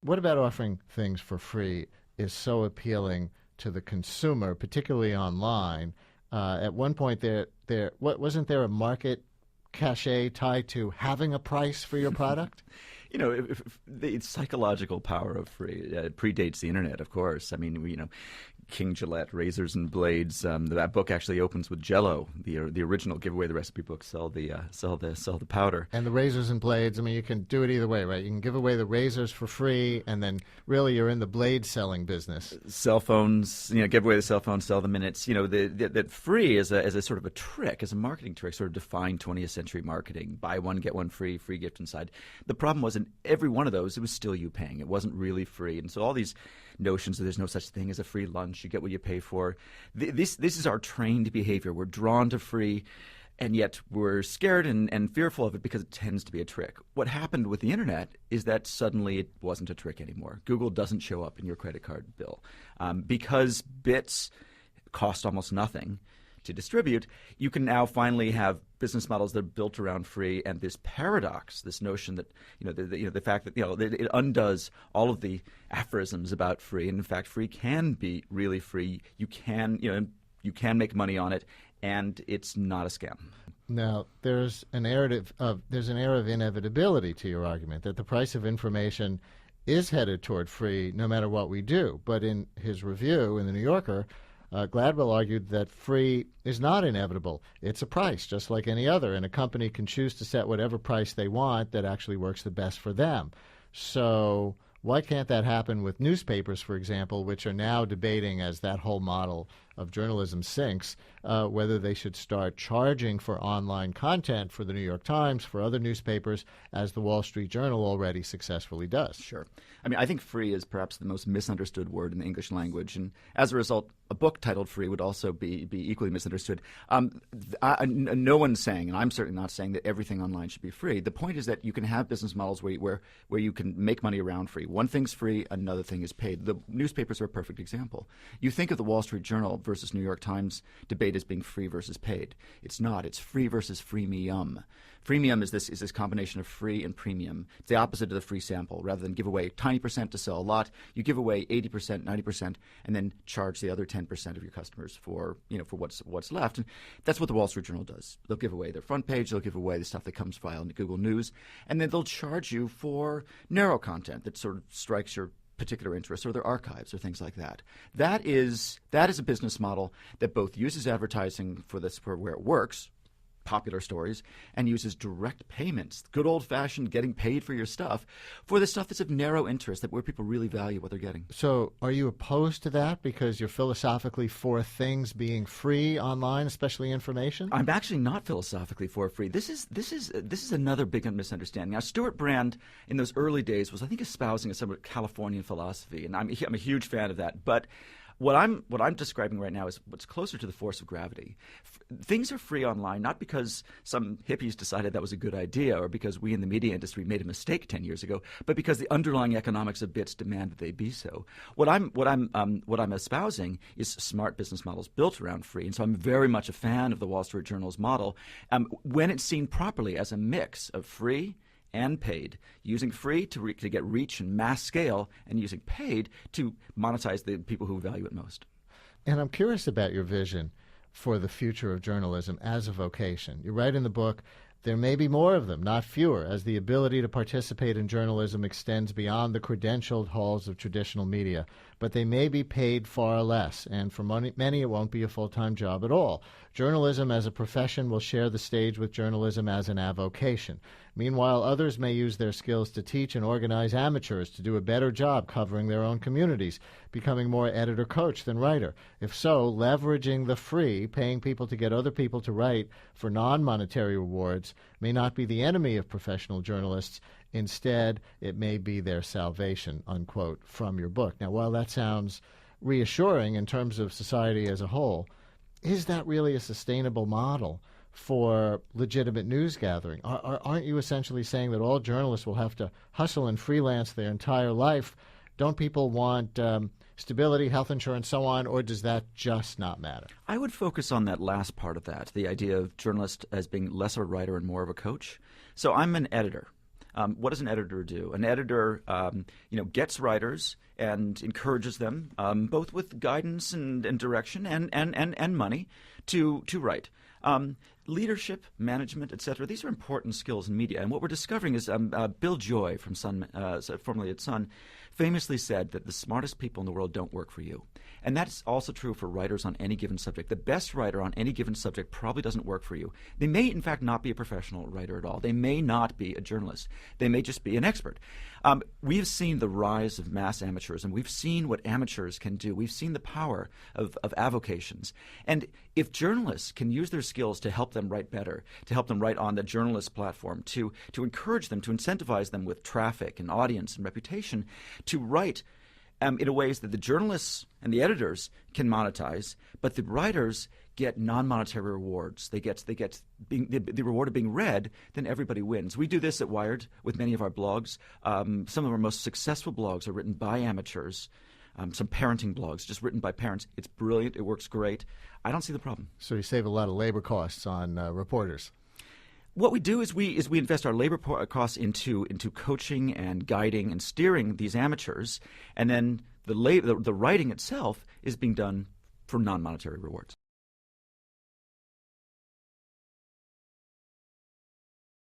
What about offering things for free is so appealing to the consumer, particularly online? At one point, wasn't there a market cachet tied to having a price for your product? If the psychological power of free predates the internet, of course. I mean, King Gillette, razors and blades. That book actually opens with Jell-O, the original give away the recipe book. Sell the powder. And the razors and blades. I mean, you can do it either way, right? You can give away the razors for free, and then really you're in the blade selling business. Cell phones, give away the cell phone, sell the minutes. That free as a sort of a trick, as a marketing trick, sort of defined 20th century marketing. Buy one, get one free gift inside. The problem was in every one of those, it was still you paying. It wasn't really free. And so all these notions that there's no such thing as a free lunch, you get what you pay for. This is our trained behavior. We're drawn to free, and yet we're scared and fearful of it because it tends to be a trick. What happened with the internet is that suddenly it wasn't a trick anymore. Google doesn't show up in your credit card bill. Because bits cost almost nothing to distribute, you can now finally have business models that are built around free, and this paradox, this notion that the fact that it undoes all of the aphorisms about free, and in fact free can be really free. You can make money on it, and it's not a scam. Now, there's an air of inevitability to your argument that the price of information is headed toward free no matter what we do. But in his review in the New Yorker, Gladwell argued that free is not inevitable. It's a price, just like any other, and a company can choose to set whatever price they want that actually works the best for them. So why can't that happen with newspapers, for example, which are now debating, as that whole model of journalism sinks, whether they should start charging for online content for the New York Times, for other newspapers, as the Wall Street Journal already successfully does? Sure. I mean, I think free is perhaps the most misunderstood word in the English language, and as a result, a book titled Free would also be equally misunderstood. No one's saying, and I'm certainly not saying, that everything online should be free. The point is that you can have business models where you can make money around free. One thing's free, another thing is paid. The newspapers are a perfect example. You think of the Wall Street Journal versus New York Times debate as being free versus paid. It's not. It's free versus freemium. Freemium is this combination of free and premium. It's the opposite of the free sample. Rather than give away tiny percent to sell a lot, you give away 80%, 90%, and then charge the other 10% of your customers for what's left. And that's what the Wall Street Journal does. They'll give away their front page, they'll give away the stuff that comes via Google News, and then they'll charge you for narrow content that sort of strikes your particular interests, or their archives, or things like that. That is a business model that both uses advertising for where it works, popular stories, and uses direct payments, good old-fashioned getting paid for your stuff, for the stuff that's of narrow interest, where people really value what they're getting. So are you opposed to that because you're philosophically for things being free online, especially information? I'm actually not philosophically for free. This is another big misunderstanding. Now, Stuart Brand in those early days was, I think, espousing a somewhat Californian philosophy, and I'm a huge fan of that. But what I'm describing right now is what's closer to the force of gravity. Things are free online not because some hippies decided that was a good idea, or because we in the media industry made a mistake 10 years ago, but because the underlying economics of bits demand that they be so. What I'm espousing is smart business models built around free, and so I'm very much a fan of the Wall Street Journal's model when it's seen properly as a mix of free and paid, using free to get reach and mass scale, and using paid to monetize the people who value it most. And I'm curious about your vision for the future of journalism as a vocation. You write in the book, there may be more of them, not fewer, as the ability to participate in journalism extends beyond the credentialed halls of traditional media. But they may be paid far less, and for many it won't be a full-time job at all. Journalism as a profession will share the stage with journalism as an avocation. Meanwhile, others may use their skills to teach and organize amateurs to do a better job covering their own communities, becoming more editor-coach than writer. If so, leveraging the free, paying people to get other people to write for non-monetary rewards, may not be the enemy of professional journalists. Instead, it may be their salvation, unquote, from your book. Now, while that sounds reassuring in terms of society as a whole, is that really a sustainable model for legitimate news gathering? Aren't you essentially saying that all journalists will have to hustle and freelance their entire life? Don't people want stability, health insurance, so on, or does that just not matter? I would focus on that last part of that, the idea of journalist as being less of a writer and more of a coach. So I'm an editor. What does an editor do? An editor, gets writers and encourages them, both with guidance and direction and money, to write. Leadership, management, etc. These are important skills in media. And what we're discovering is Bill Joy from Sun, formerly at Sun, famously said that the smartest people in the world don't work for you. And that's also true for writers on any given subject. The best writer on any given subject probably doesn't work for you. They may, in fact, not be a professional writer at all. They may not be a journalist. They may just be an expert. We've seen the rise of mass amateurs, and we've seen what amateurs can do. We've seen the power of avocations. And if journalists can use their skills to help them write better, to help them write on the journalist platform, to encourage them, to incentivize them with traffic and audience and reputation, to write in a ways that the journalists and the editors can monetize, but the writers get non-monetary rewards. They get the reward of being read, then everybody wins. We do this at Wired with many of our blogs. Some of our most successful blogs are written by amateurs. Some parenting blogs just written by parents. It's brilliant. It works great. I don't see the problem. So you save a lot of labor costs on reporters. What we do is we invest our labor costs into coaching and guiding and steering these amateurs, and then the writing itself is being done for non-monetary rewards.